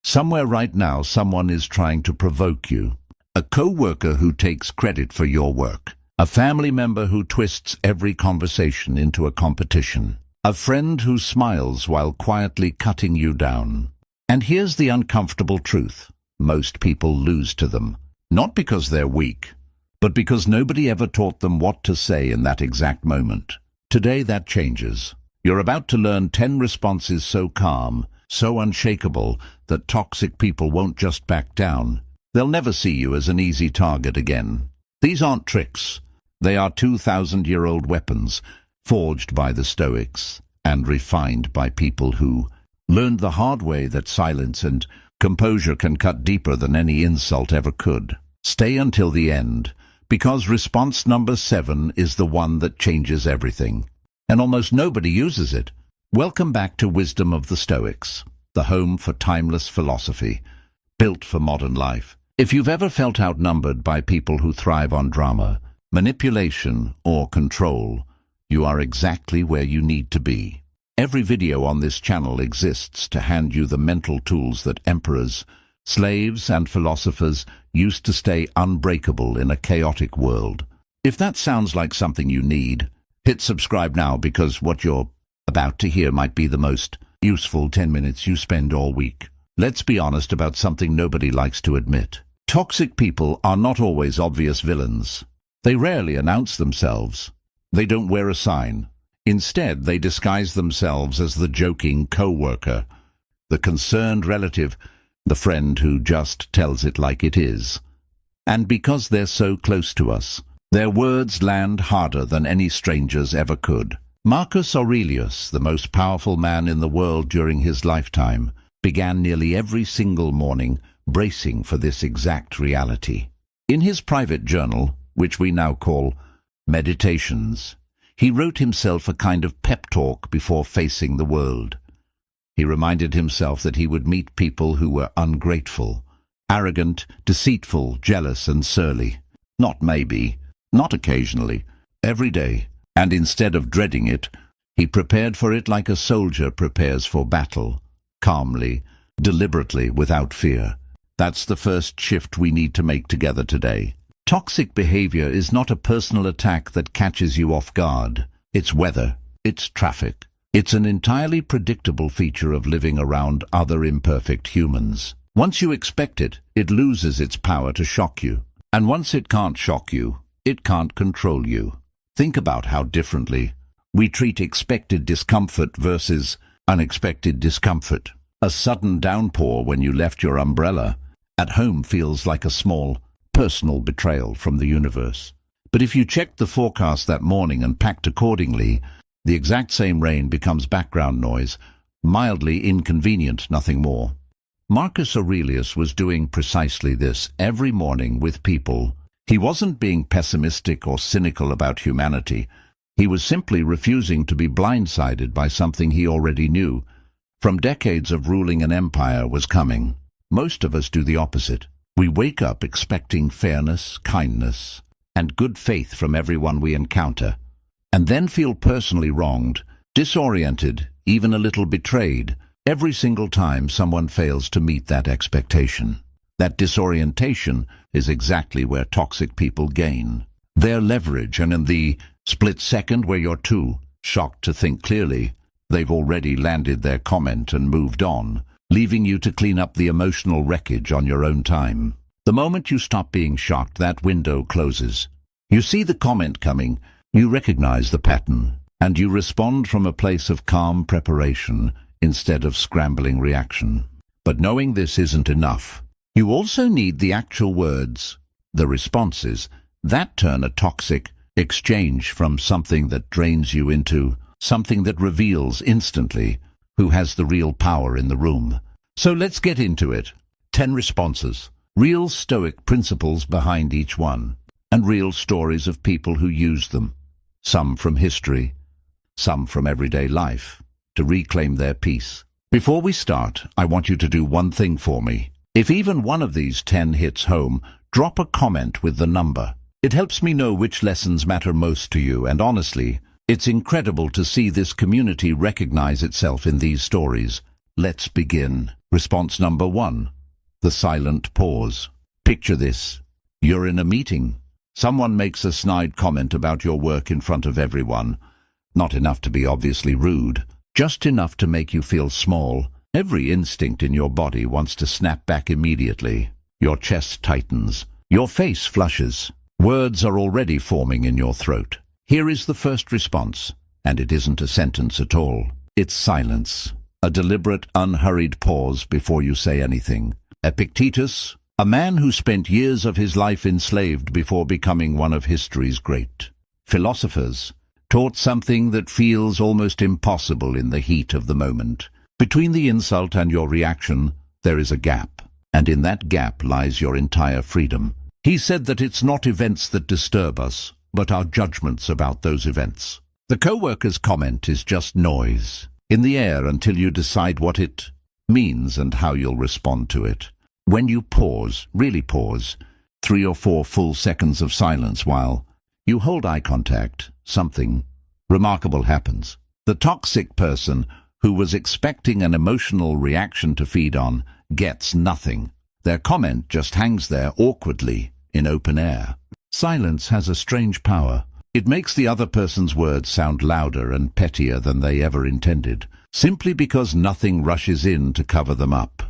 Somewhere right now, someone is trying to provoke you. A co-worker who takes credit for your work. A family member who twists every conversation into a competition. A friend who smiles while quietly cutting you down. And here's the uncomfortable truth. Most people lose to them. Not because they're weak, but because nobody ever taught them what to say in that exact moment. Today that changes. You're about to learn 10 responses so calm, so unshakable, that toxic people won't just back down. They'll never see you as an easy target again. These aren't tricks. They are 2,000-year-old weapons, forged by the Stoics and refined by people who learned the hard way that silence and composure can cut deeper than any insult ever could. Stay until the end, because response number 7 is the one that changes everything. And almost nobody uses it. Welcome back to Wisdom of the Stoics, the home for timeless philosophy, built for modern life. If you've ever felt outnumbered by people who thrive on drama, manipulation, or control, you are exactly where you need to be. Every video on this channel exists to hand you the mental tools that emperors, slaves, and philosophers used to stay unbreakable in a chaotic world. If that sounds like something you need, hit subscribe now, because what you're about to hear might be the most useful 10 minutes you spend all week. Let's be honest about something nobody likes to admit. Toxic people are not always obvious villains. They rarely announce themselves. They don't wear a sign. Instead, they disguise themselves as the joking co-worker, the concerned relative, the friend who just tells it like it is. And because they're so close to us, their words land harder than any strangers ever could. Marcus Aurelius, the most powerful man in the world during his lifetime, began nearly every single morning bracing for this exact reality. In his private journal, which we now call Meditations, he wrote himself a kind of pep talk before facing the world. He reminded himself that he would meet people who were ungrateful, arrogant, deceitful, jealous, and surly. Not maybe, not occasionally, every day. And instead of dreading it, he prepared for it like a soldier prepares for battle, calmly, deliberately, without fear. That's the first shift we need to make together today. Toxic behavior is not a personal attack that catches you off guard. It's weather, it's traffic. It's an entirely predictable feature of living around other imperfect humans. Once you expect it, it loses its power to shock you. And once it can't shock you, it can't control you. Think about how differently we treat expected discomfort versus unexpected discomfort. A sudden downpour when you left your umbrella at home feels like a small, personal betrayal from the universe. But if you checked the forecast that morning and packed accordingly, the exact same rain becomes background noise, mildly inconvenient, nothing more. Marcus Aurelius was doing precisely this every morning with people. He wasn't being pessimistic or cynical about humanity. He was simply refusing to be blindsided by something he already knew. From decades of ruling an empire was coming. Most of us do the opposite. We wake up expecting fairness, kindness, and good faith from everyone we encounter, and then feel personally wronged, disoriented, even a little betrayed, every single time someone fails to meet that expectation. That disorientation is exactly where toxic people gain their leverage, and in the split second where you're too shocked to think clearly, they've already landed their comment and moved on, leaving you to clean up the emotional wreckage on your own time. The moment you stop being shocked, that window closes. You see the comment coming, you recognize the pattern, and you respond from a place of calm preparation instead of scrambling reaction. But knowing this isn't enough. You also need the actual words, the responses, that turn a toxic exchange from something that drains you into something that reveals instantly who has the real power in the room. So let's get into it. 10 responses, real Stoic principles behind each one, and real stories of people who used them, some from history, some from everyday life, to reclaim their peace. Before we start, I want you to do one thing for me. If even one of these 10 hits home, drop a comment with the number. It helps me know which lessons matter most to you, and honestly, it's incredible to see this community recognize itself in these stories. Let's begin. Response number 1. The silent pause. Picture this. You're in a meeting. Someone makes a snide comment about your work in front of everyone. Not enough to be obviously rude, just enough to make you feel small. Every instinct in your body wants to snap back immediately. Your chest tightens. Your face flushes. Words are already forming in your throat. Here is the first response, and it isn't a sentence at all. It's silence. A deliberate, unhurried pause before you say anything. Epictetus, a man who spent years of his life enslaved before becoming one of history's great philosophers, taught something that feels almost impossible in the heat of the moment. Between the insult and your reaction, there is a gap, and in that gap lies your entire freedom. He said that it's not events that disturb us, but our judgments about those events. The co-worker's comment is just noise in the air until you decide what it means and how you'll respond to it. When you pause, really pause, 3 or 4 full seconds of silence while you hold eye contact, something remarkable happens. The toxic person who was expecting an emotional reaction to feed on gets nothing. Their comment just hangs there awkwardly in open air. Silence has a strange power. It makes the other person's words sound louder and pettier than they ever intended, simply because nothing rushes in to cover them up.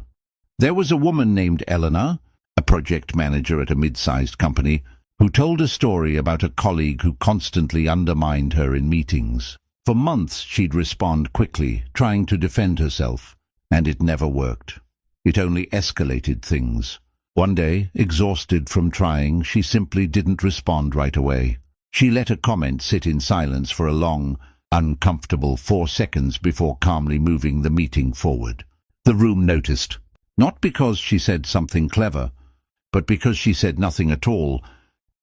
There was a woman named Eleanor, a project manager at a mid-sized company, who told a story about a colleague who constantly undermined her in meetings. For months she'd respond quickly, trying to defend herself, and it never worked. It only escalated things. One day, exhausted from trying, she simply didn't respond right away. She let a comment sit in silence for a long, uncomfortable 4 seconds before calmly moving the meeting forward. The room noticed, not because she said something clever, but because she said nothing at all,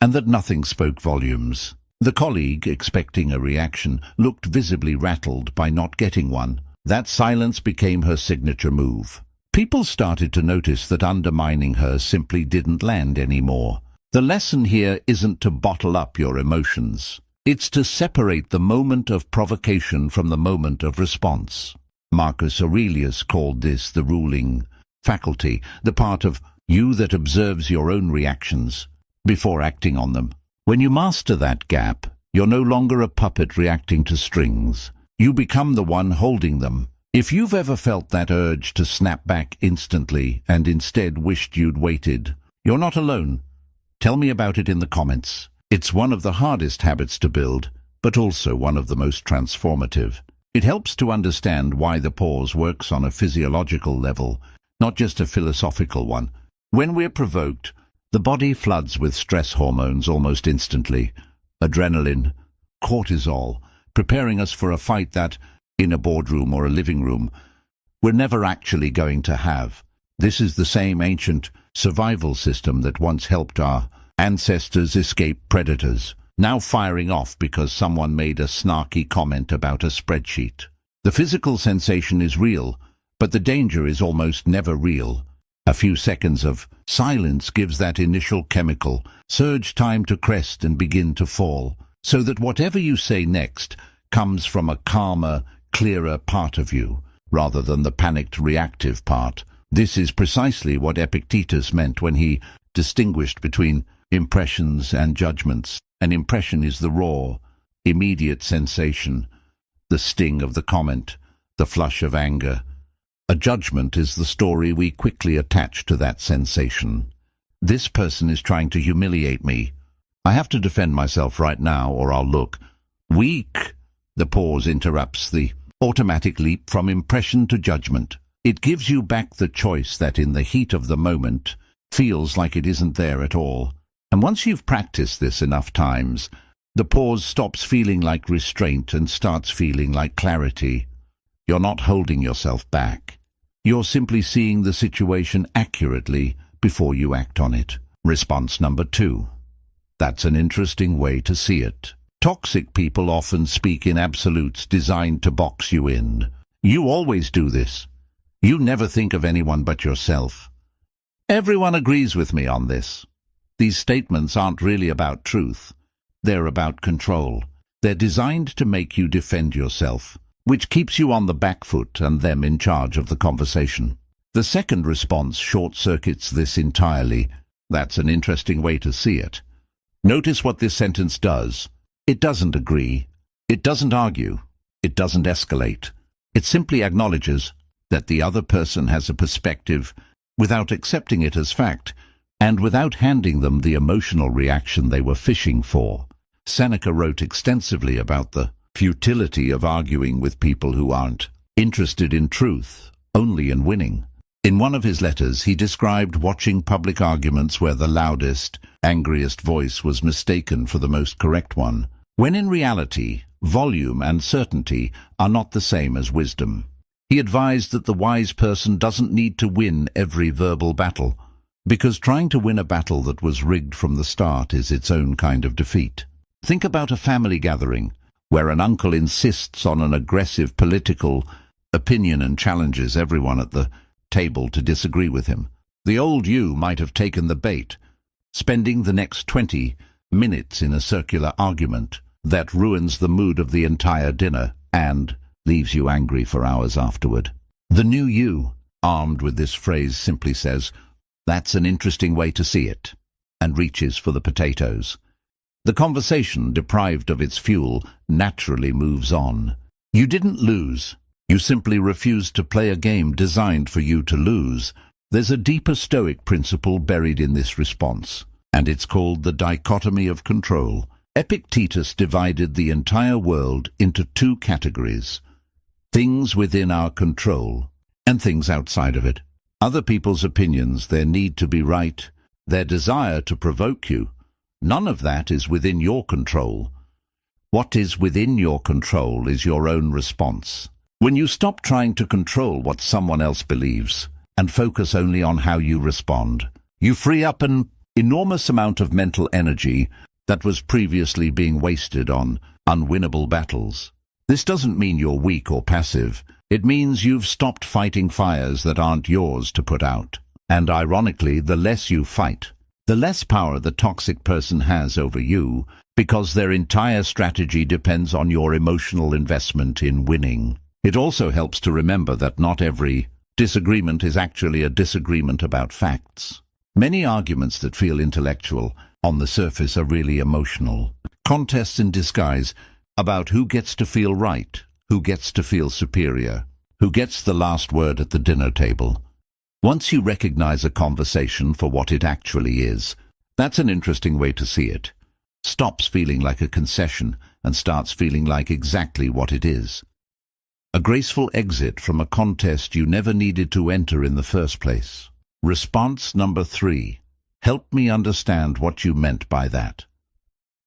and that nothing spoke volumes. The colleague, expecting a reaction, looked visibly rattled by not getting one. That silence became her signature move. People started to notice that undermining her simply didn't land anymore. The lesson here isn't to bottle up your emotions. It's to separate the moment of provocation from the moment of response. Marcus Aurelius called this the ruling faculty, the part of you that observes your own reactions before acting on them. When you master that gap, you're no longer a puppet reacting to strings. You become the one holding them. If you've ever felt that urge to snap back instantly and instead wished you'd waited, you're not alone. Tell me about it in the comments. It's one of the hardest habits to build, but also one of the most transformative. It helps to understand why the pause works on a physiological level, not just a philosophical one. When we're provoked, the body floods with stress hormones almost instantly. Adrenaline, cortisol, preparing us for a fight that, in a boardroom or a living room, we're never actually going to have. This is the same ancient survival system that once helped our ancestors escape predators, now firing off because someone made a snarky comment about a spreadsheet. The physical sensation is real, but the danger is almost never real. A few seconds of silence gives that initial chemical surge time to crest and begin to fall, so that whatever you say next comes from a calmer, clearer part of you, rather than the panicked reactive part. This is precisely what Epictetus meant when he distinguished between impressions and judgments. An impression is the raw, immediate sensation, the sting of the comment, the flush of anger. A judgment is the story we quickly attach to that sensation. This person is trying to humiliate me. I have to defend myself right now or I'll look weak. The pause interrupts the automatic leap from impression to judgment. It gives you back the choice that in the heat of the moment feels like it isn't there at all. And once you've practiced this enough times, the pause stops feeling like restraint and starts feeling like clarity. You're not holding yourself back. You're simply seeing the situation accurately before you act on it. Response number 2. That's an interesting way to see it. Toxic people often speak in absolutes designed to box you in. You always do this. You never think of anyone but yourself. Everyone agrees with me on this. These statements aren't really about truth. They're about control. They're designed to make you defend yourself, which keeps you on the back foot and them in charge of the conversation. The second response short-circuits this entirely. That's an interesting way to see it. Notice what this sentence does. It doesn't agree. It doesn't argue. It doesn't escalate. It simply acknowledges that the other person has a perspective without accepting it as fact and without handing them the emotional reaction they were fishing for. Seneca wrote extensively about the futility of arguing with people who aren't interested in truth, only in winning. In one of his letters, he described watching public arguments where the loudest, angriest voice was mistaken for the most correct one, when in reality, volume and certainty are not the same as wisdom. He advised that the wise person doesn't need to win every verbal battle, because trying to win a battle that was rigged from the start is its own kind of defeat. Think about a family gathering where an uncle insists on an aggressive political opinion and challenges everyone at the table to disagree with him. The old you might have taken the bait, spending the next 20 minutes in a circular argument that ruins the mood of the entire dinner and leaves you angry for hours afterward. The new you, armed with this phrase, simply says, "That's an interesting way to see it," and reaches for the potatoes. The conversation, deprived of its fuel, naturally moves on. You didn't lose. You simply refused to play a game designed for you to lose. There's a deeper Stoic principle buried in this response, and it's called the dichotomy of control. Epictetus divided the entire world into two categories: things within our control and things outside of it. Other people's opinions, their need to be right, their desire to provoke you, none of that is within your control. What is within your control is your own response. When you stop trying to control what someone else believes and focus only on how you respond, you free up an enormous amount of mental energy that was previously being wasted on unwinnable battles. This doesn't mean you're weak or passive. It means you've stopped fighting fires that aren't yours to put out. And ironically, the less you fight, the less power the toxic person has over you, because their entire strategy depends on your emotional investment in winning. It also helps to remember that not every disagreement is actually a disagreement about facts. Many arguments that feel intellectual on the surface are really emotional. Contests in disguise about who gets to feel right, who gets to feel superior, who gets the last word at the dinner table. Once you recognize a conversation for what it actually is, that's an interesting way to see it. Stops feeling like a concession and starts feeling like exactly what it is. A graceful exit from a contest you never needed to enter in the first place. Response number 3. Help me understand what you meant by that.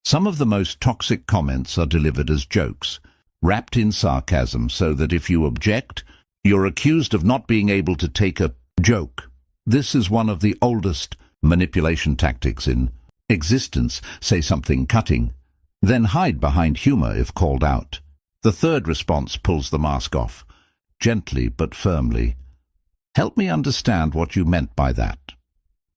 Some of the most toxic comments are delivered as jokes, wrapped in sarcasm, so that if you object, you're accused of not being able to take a joke. This is one of the oldest manipulation tactics in existence. Say something cutting, then hide behind humor if called out. The third response pulls the mask off, gently but firmly. Help me understand what you meant by that.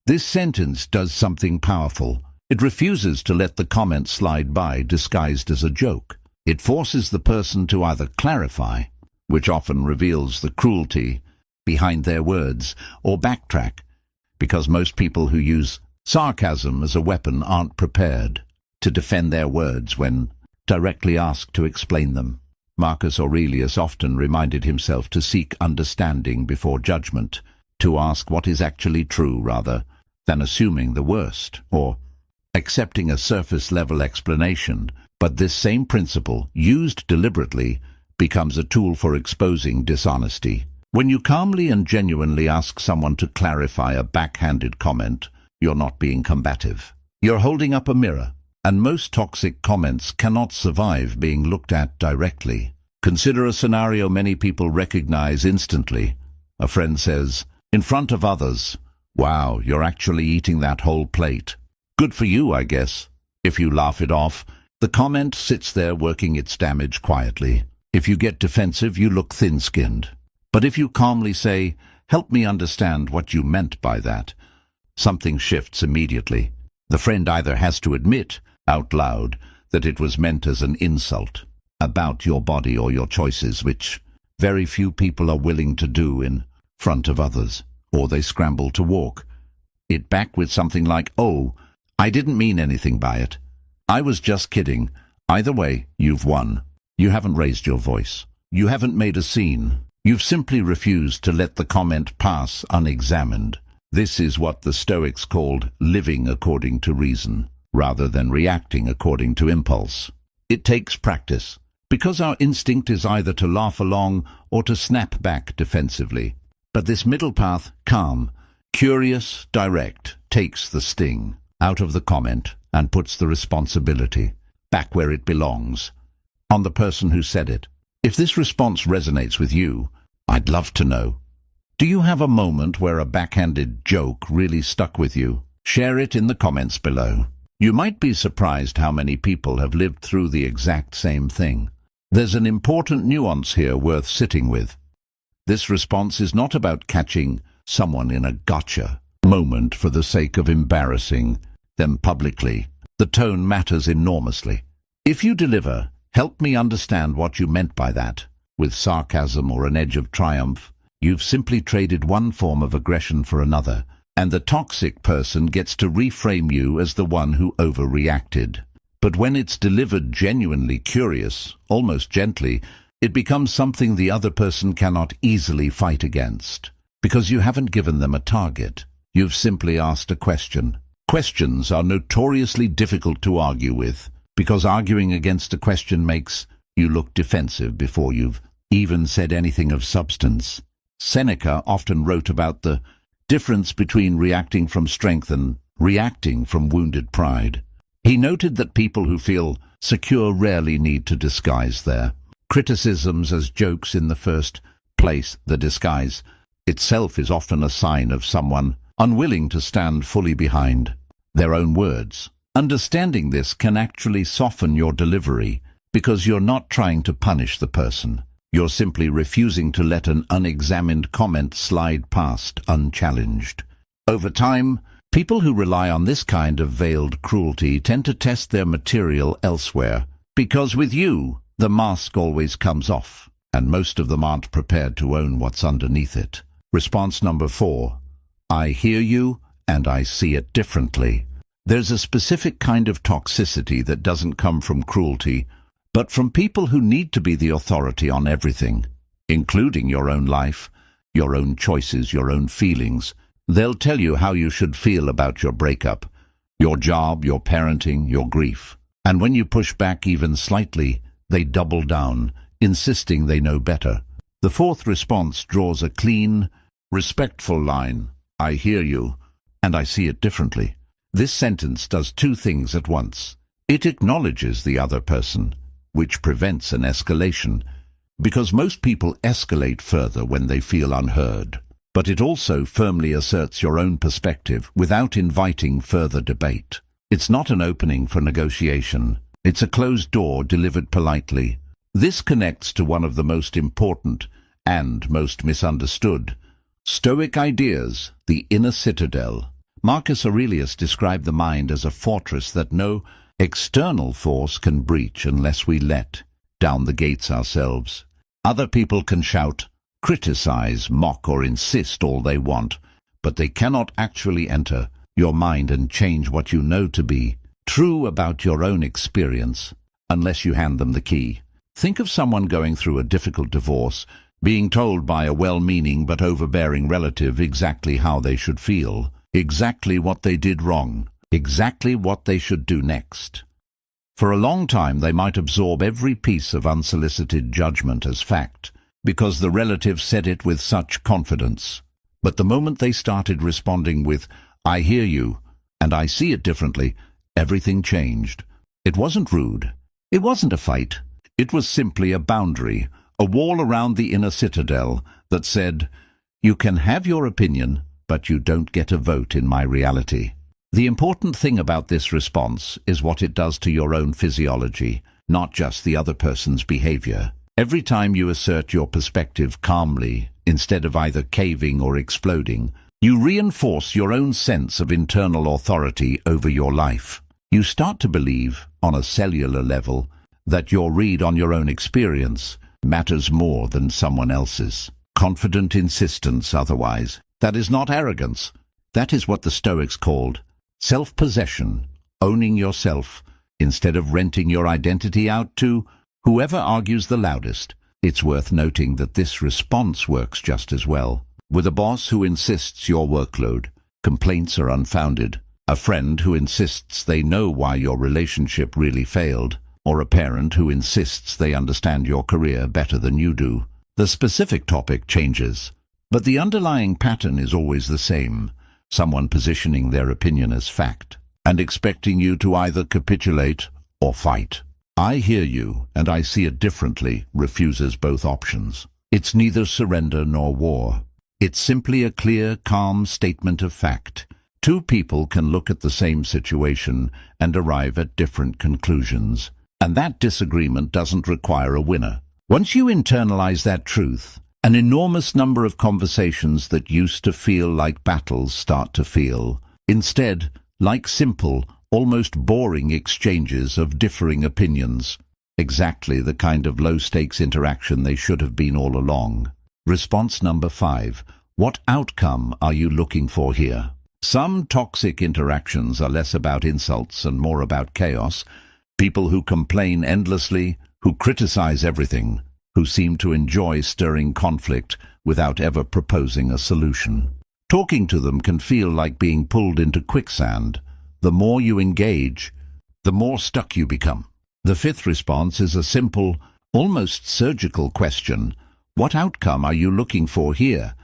This sentence does something powerful. It refuses to let the comment slide by disguised as a joke. It forces the person to either clarify, which often reveals the cruelty behind their words, or backtrack, because most people who use sarcasm as a weapon aren't prepared to defend their words when directly asked to explain them. Marcus Aurelius often reminded himself to seek understanding before judgment, to ask what is actually true rather than assuming the worst, or accepting a surface-level explanation. But this same principle, used deliberately, becomes a tool for exposing dishonesty. When you calmly and genuinely ask someone to clarify a backhanded comment, you're not being combative. You're holding up a mirror, and most toxic comments cannot survive being looked at directly. Consider a scenario many people recognize instantly. A friend says, in front of others, "Wow, you're actually eating that whole plate. Good for you, I guess." If you laugh it off, the comment sits there working its damage quietly. If you get defensive, you look thin-skinned. But if you calmly say, "Help me understand what you meant by that," something shifts immediately. The friend either has to admit, out loud, that it was meant as an insult about your body or your choices, which very few people are willing to do in front of others, or they scramble to walk it back with something like, "Oh, I didn't mean anything by it. I was just kidding." Either way, you've won. You haven't raised your voice. You haven't made a scene. You've simply refused to let the comment pass unexamined. This is what the Stoics called living according to reason, rather than reacting according to impulse. It takes practice, because our instinct is either to laugh along or to snap back defensively. But this middle path, calm, curious, direct, takes the sting out of the comment and puts the responsibility back where it belongs, on the person who said it. If this response resonates with you, I'd love to know. Do you have a moment where a backhanded joke really stuck with you? Share it in the comments below. You might be surprised how many people have lived through the exact same thing. There's an important nuance here worth sitting with. This response is not about catching someone in a gotcha moment for the sake of embarrassing them publicly. The tone matters enormously. If you deliver, "Help me understand what you meant by that," with sarcasm or an edge of triumph, you've simply traded one form of aggression for another, and the toxic person gets to reframe you as the one who overreacted. But when it's delivered genuinely curious, almost gently, it becomes something the other person cannot easily fight against. Because you haven't given them a target. You've simply asked a question. Questions are notoriously difficult to argue with, because arguing against a question makes you look defensive before you've even said anything of substance. Seneca often wrote about the difference between reacting from strength and reacting from wounded pride. He noted that people who feel secure rarely need to disguise their criticisms as jokes in the first place. The disguise itself is often a sign of someone unwilling to stand fully behind their own words. Understanding this can actually soften your delivery, because you're not trying to punish the person. You're simply refusing to let an unexamined comment slide past unchallenged. Over time, people who rely on this kind of veiled cruelty tend to test their material elsewhere, because with you, the mask always comes off, and most of them aren't prepared to own what's underneath it. Response number 4. I hear you, and I see it differently. There's a specific kind of toxicity that doesn't come from cruelty, but from people who need to be the authority on everything, including your own life, your own choices, your own feelings. They'll tell you how you should feel about your breakup, your job, your parenting, your grief. And when you push back even slightly, they double down, insisting they know better. The fourth response draws a clean, respectful line. I hear you, and I see it differently. This sentence does two things at once. It acknowledges the other person, which prevents an escalation, because most people escalate further when they feel unheard. But it also firmly asserts your own perspective without inviting further debate. It's not an opening for negotiation. It's a closed door delivered politely. This connects to one of the most important and most misunderstood Stoic ideas, the inner citadel. Marcus Aurelius described the mind as a fortress that no external force can breach unless we let down the gates ourselves. Other people can shout, criticize, mock, or insist all they want, but they cannot actually enter your mind and change what you know to be true about your own experience unless you hand them the key. Think of someone going through a difficult divorce, being told by a well-meaning but overbearing relative exactly how they should feel, exactly what they did wrong, exactly what they should do next. For a long time they might absorb every piece of unsolicited judgment as fact, because the relative said it with such confidence. But the moment they started responding with, I hear you, and I see it differently, everything changed. It wasn't rude. It wasn't a fight. It was simply a boundary, a wall around the inner citadel that said, you can have your opinion, but you don't get a vote in my reality. The important thing about this response is what it does to your own physiology, not just the other person's behavior. Every time you assert your perspective calmly, instead of either caving or exploding, you reinforce your own sense of internal authority over your life. You start to believe, on a cellular level, that your read on your own experience matters more than someone else's. confident insistence otherwise. That is not arrogance. That is what the Stoics called self-possession, owning yourself, instead of renting your identity out to whoever argues the loudest. It's worth noting that this response works just as well. With a boss who insists your workload, complaints are unfounded, a friend who insists they know why your relationship really failed, or a parent who insists they understand your career better than you do. The specific topic changes, but the underlying pattern is always the same: someone positioning their opinion as fact and expecting you to either capitulate or fight. "I hear you, and I see it differently," refuses both options. It's neither surrender nor war. It's simply a clear, calm statement of fact. Two people can look at the same situation and arrive at different conclusions, and that disagreement doesn't require a winner. Once you internalize that truth, an enormous number of conversations that used to feel like battles start to feel, instead, like simple, almost boring exchanges of differing opinions. Exactly the kind of low-stakes interaction they should have been all along. Response number 5. What outcome are you looking for here? Some toxic interactions are less about insults and more about chaos. People who complain endlessly, who criticize everything, who seem to enjoy stirring conflict without ever proposing a solution. Talking to them can feel like being pulled into quicksand. The more you engage, the more stuck you become. The 5th response is a simple, almost surgical question. What outcome are you looking for here?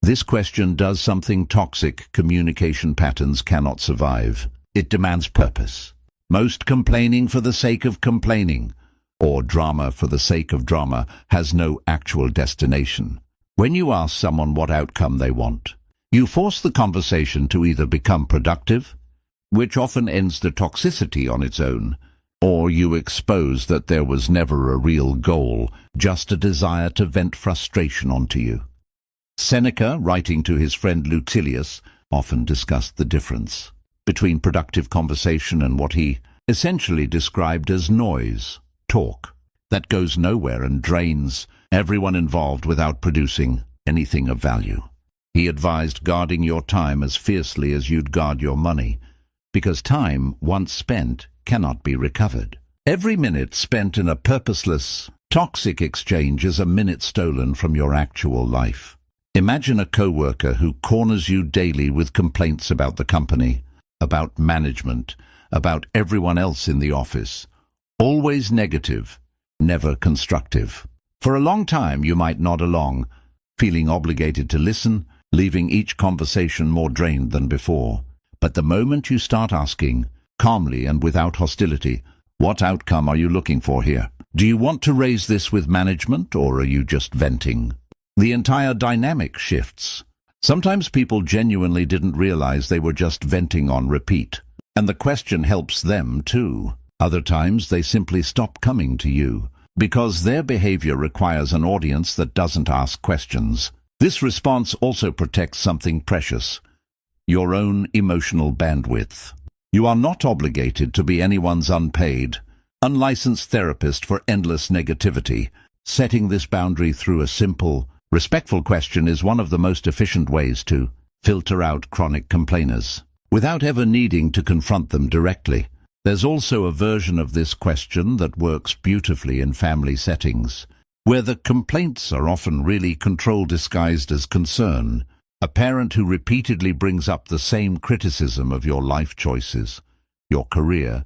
This question does something toxic communication patterns cannot survive. It demands purpose. Most complaining for the sake of complaining, or drama for the sake of drama, has no actual destination. When you ask someone what outcome they want, you force the conversation to either become productive, which often ends the toxicity on its own, or you expose that there was never a real goal, just a desire to vent frustration onto you. Seneca, writing to his friend Lucilius, often discussed the difference between productive conversation and what he essentially described as noise, talk, that goes nowhere and drains everyone involved without producing anything of value. He advised guarding your time as fiercely as you'd guard your money, because time, once spent, cannot be recovered. Every minute spent in a purposeless, toxic exchange is a minute stolen from your actual life. Imagine a coworker who corners you daily with complaints about the company, about management, about everyone else in the office. Always negative, never constructive. For a long time you might nod along, feeling obligated to listen, leaving each conversation more drained than before. But the moment you start asking, calmly and without hostility, what outcome are you looking for here? Do you want to raise this with management, or are you just venting? The entire dynamic shifts. Sometimes people genuinely didn't realize they were just venting on repeat, and the question helps them too. Other times they simply stop coming to you, because their behavior requires an audience that doesn't ask questions. This response also protects something precious: your own emotional bandwidth. You are not obligated to be anyone's unpaid, unlicensed therapist for endless negativity. Setting this boundary through a simple, respectful question is one of the most efficient ways to filter out chronic complainers, without ever needing to confront them directly. There's also a version of this question that works beautifully in family settings, where the complaints are often really control disguised as concern. A parent who repeatedly brings up the same criticism of your life choices, your career,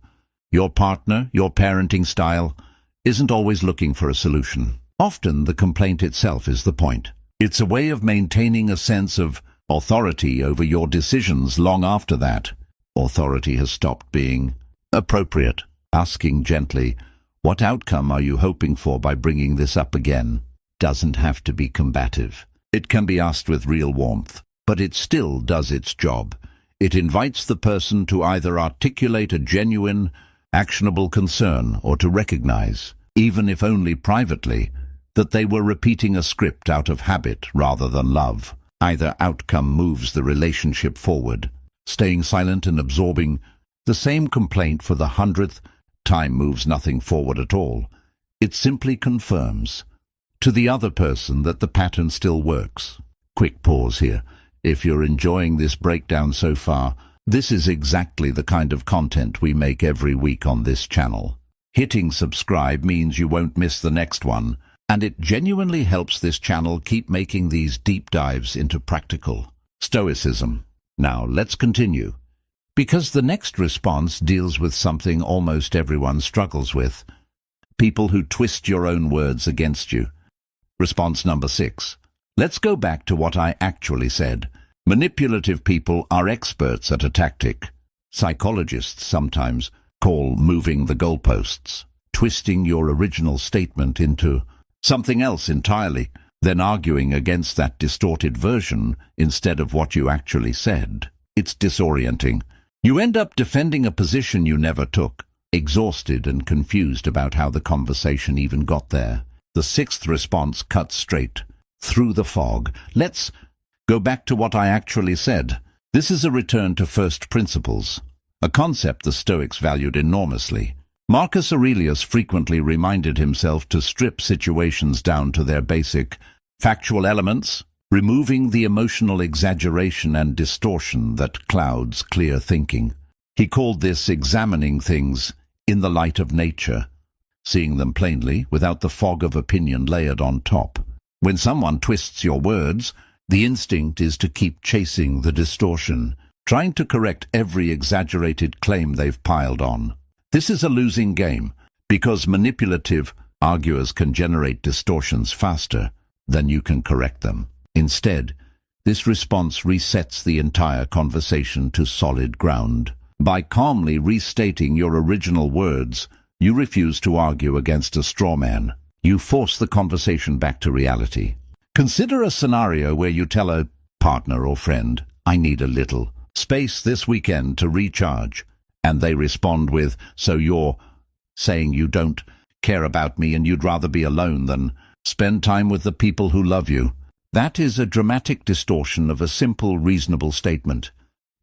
your partner, your parenting style, isn't always looking for a solution. Often the complaint itself is the point. It's a way of maintaining a sense of authority over your decisions long after that authority has stopped being appropriate. Asking gently, what outcome are you hoping for by bringing this up again, doesn't have to be combative. It can be asked with real warmth, but it still does its job. It invites the person to either articulate a genuine, actionable concern or to recognize, even if only privately, that they were repeating a script out of habit rather than love. Either outcome moves the relationship forward. Staying silent and absorbing the same complaint for the 100th time moves nothing forward at all. It simply confirms, to the other person that the pattern still works. Quick pause here. If you're enjoying this breakdown so far, this is exactly the kind of content we make every week on this channel. Hitting subscribe means you won't miss the next one, and it genuinely helps this channel keep making these deep dives into practical Stoicism. Now, let's continue, because the next response deals with something almost everyone struggles with: people who twist your own words against you. Response number 6. Let's go back to what I actually said. Manipulative people are experts at a tactic psychologists sometimes call moving the goalposts, twisting your original statement into something else entirely, then arguing against that distorted version instead of what you actually said. It's disorienting. You end up defending a position you never took, exhausted and confused about how the conversation even got there. The 6th response cuts straight through the fog. Let's go back to what I actually said. This is a return to first principles, a concept the Stoics valued enormously. Marcus Aurelius frequently reminded himself to strip situations down to their basic, factual elements, removing the emotional exaggeration and distortion that clouds clear thinking. He called this examining things in the light of nature, seeing them plainly without the fog of opinion layered on top. When someone twists your words, the instinct is to keep chasing the distortion, trying to correct every exaggerated claim they've piled on. This is a losing game, because manipulative arguers can generate distortions faster than you can correct them. Instead, this response resets the entire conversation to solid ground. By calmly restating your original words, you refuse to argue against a straw man. You force the conversation back to reality. Consider a scenario where you tell a partner or friend, "I need a little space this weekend to recharge," and they respond with, "So you're saying you don't care about me and you'd rather be alone than spend time with the people who love you?" That is a dramatic distortion of a simple, reasonable statement.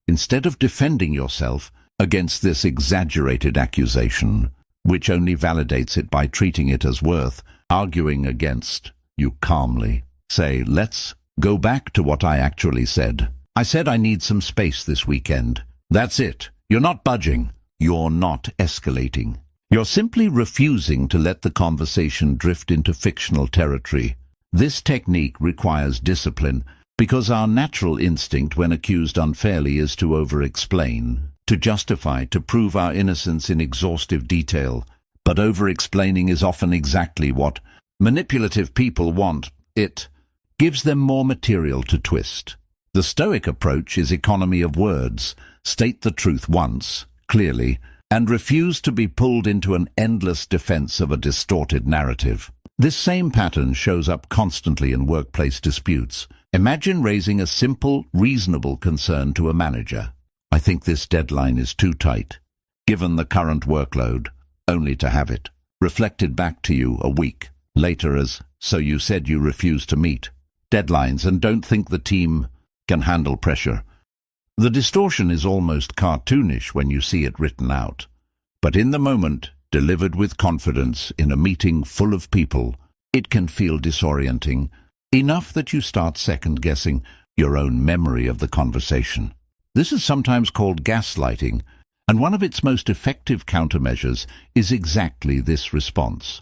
Instead of defending yourself against this exaggerated accusation, which only validates it by treating it as worth arguing against, you calmly say, "Let's go back to what I actually said. I said I need some space this weekend. That's it. You're not budging. You're not escalating. You're simply refusing to let the conversation drift into fictional territory." This technique requires discipline, because our natural instinct when accused unfairly is to over-explain, to justify, to prove our innocence in exhaustive detail. But over-explaining is often exactly what manipulative people want. It gives them more material to twist. The Stoic approach is economy of words. State the truth once, clearly, and refuse to be pulled into an endless defense of a distorted narrative. This same pattern shows up constantly in workplace disputes. Imagine raising a simple, reasonable concern to a manager. "I think this deadline is too tight, given the current workload," only to have it reflected back to you a week later as, "So you said you refused to meet deadlines and don't think the team can handle pressure." The distortion is almost cartoonish when you see it written out, but in the moment, delivered with confidence in a meeting full of people, it can feel disorienting, enough that you start second-guessing your own memory of the conversation. This is sometimes called gaslighting, and one of its most effective countermeasures is exactly this response.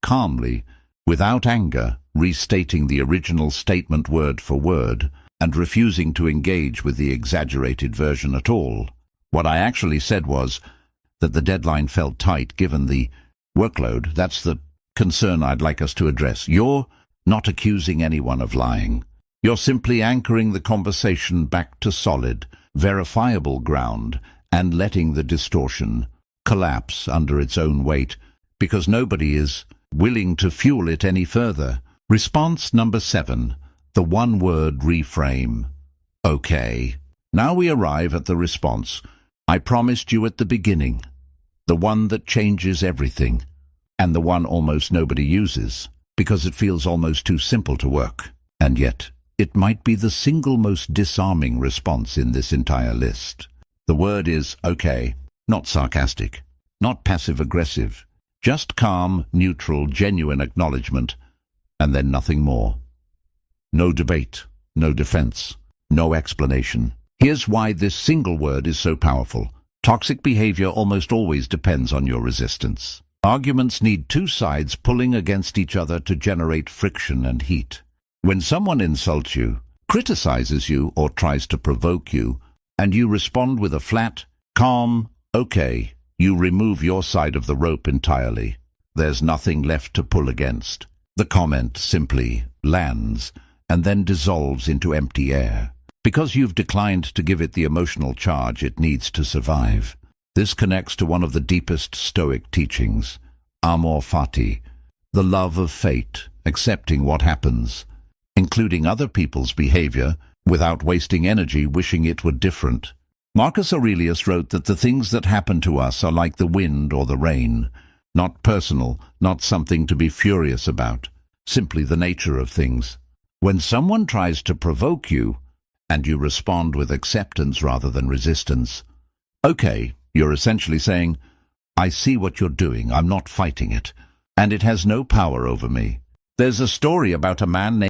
Calmly, without anger, restating the original statement word for word, and refusing to engage with the exaggerated version at all. What I actually said was that the deadline felt tight given the workload. That's the concern I'd like us to address. You're not accusing anyone of lying. You're simply anchoring the conversation back to solid, verifiable ground and letting the distortion collapse under its own weight, because nobody is willing to fuel it any further. Response number 7. The one-word reframe. Okay. Now we arrive at the response I promised you at the beginning, the one that changes everything, and the one almost nobody uses, because it feels almost too simple to work. And yet, it might be the single most disarming response in this entire list. The word is okay, not sarcastic, not passive-aggressive, just calm, neutral, genuine acknowledgement. and then nothing more. No debate, no defense, no explanation. Here's why this single word is so powerful. Toxic behavior almost always depends on your resistance. Arguments need two sides pulling against each other to generate friction and heat. When someone insults you, criticizes you, or tries to provoke you, and you respond with a flat, calm, okay, you remove your side of the rope entirely. There's nothing left to pull against. The comment simply lands and then dissolves into empty air, because you've declined to give it the emotional charge it needs to survive. This connects to one of the deepest Stoic teachings, amor fati, the love of fate, accepting what happens, including other people's behavior, without wasting energy wishing it were different. Marcus Aurelius wrote that the things that happen to us are like the wind or the rain, not personal, not something to be furious about, simply the nature of things. When someone tries to provoke you, and you respond with acceptance rather than resistance, okay, you're essentially saying, I see what you're doing, I'm not fighting it, and it has no power over me. There's a story about a man named